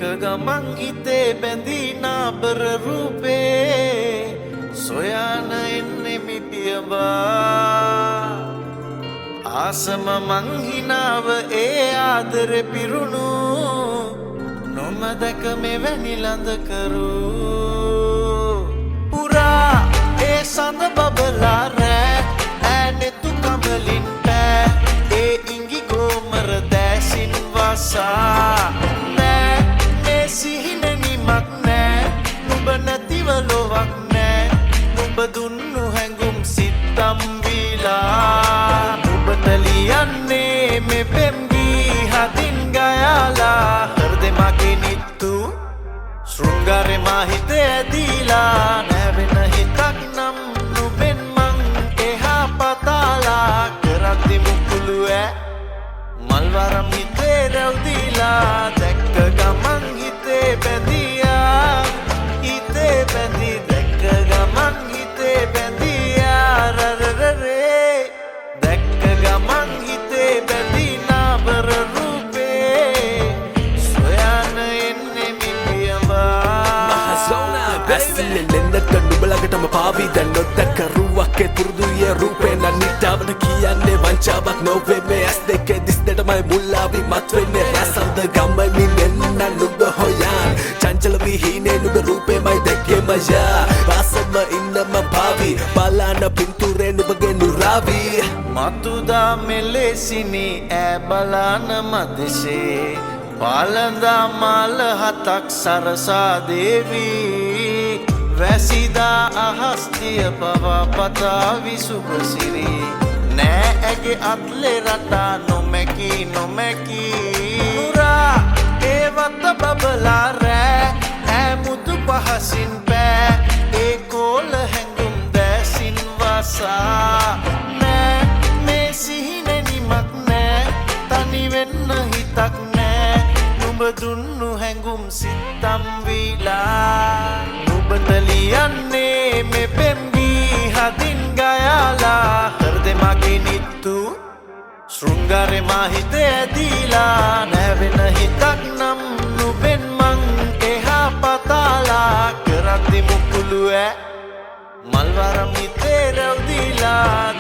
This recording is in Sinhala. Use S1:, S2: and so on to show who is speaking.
S1: ගමන් හිතේ බැඳී නාබර රූපේ සොයන එන්නේ මිපියවා ආසම මං හිනාව ඒ ආදරෙ පිරුණු නොමදක මෙවැනි ළඳ කරු පුරා ඒ සඳ බබලා රෑ ඈනෙතු කඹලින් පෑ ඒ ඉඟි ගෝමර දැසින් වසා නෑ මේ සිහින නිමක් නෑ නුඹ නැතිව ලොවක් නෑ නුඹ දුන්නු හැඟුම් සිත්තම් වීලා නුඹට ලියන්නේ මේ පෙම්ගී හදින් ගයාලා හෘදෙ මගේ නිත්තු ශෘංගාරෙ මා හිතේ ඇදීලා නැවෙන හිතක් නම් නුඹෙන් මං එහා පතාලා කරද්දි මුකුළු ඈ මල්වරම් හිතේ රැව්දීලා දැක්ක ගමන් හිතේ බැඳියා හිතේ බැඳී දැක්ක ගමන් හිතේ බැඳියා රරරරේ දැක්ක ගමන් හිතේ බැඳී නාබර රූපේ සොයන එන්නේ මිපියවා
S2: ඇස්සිල්ලෙන් එන්නට නුඹලගටම පාවී දැන් නොදැක්ක රුවක්කේ පුරුදුයේ රූපේ නනිටාවට කියන්නේ වංචාවක් නොවේ මේ ඇස් දෙකේ දිස් දෙටමයි මුල්ලාවි මත් වෙන්නේ රසවද ගම්මින් එන්න නුඹ හොයන් චංචල විහිනේ නුඹ රූපේමයි දැක්කේ මයා ආසම ඉන්න මම පාවී බලාන පින්තූරේ නුඹගේ නුරාවි
S1: මතුදා මෙලෙසිනි ඈ බලාන මදෙසේ පාලඳා මාල හතක් සරසා දේවී වැසිදා අහස්තිය පවා පතාවි සුභසිරි නෑ ඇගේ අත්ලේ රටා නොමැකී නුරා ඒ වත බබලා රෑ ඈ මුතු පහසින් පෑ ඒ කෝල හැඟුම් දැසින් වසා නෑ මේ සිහින නිමක් නෑ තනි වෙන්න හිතක් නෑ නුඹ දුන්නු හැඟුම් සිත්තම් වීලා නුඹට ලියන්නේ මේ පෙම්ගී හදින් ගයාලා හෘදෙ මගේ නිත්තු ශෘංගාරෙ මා හිතේ ඇදීලා නැවෙන හිතක් නම් නුඹෙන් මං එහා පතාලා කරද්දි මුකුළු ඈ මල්වරම් හිතේ රැව්දීලා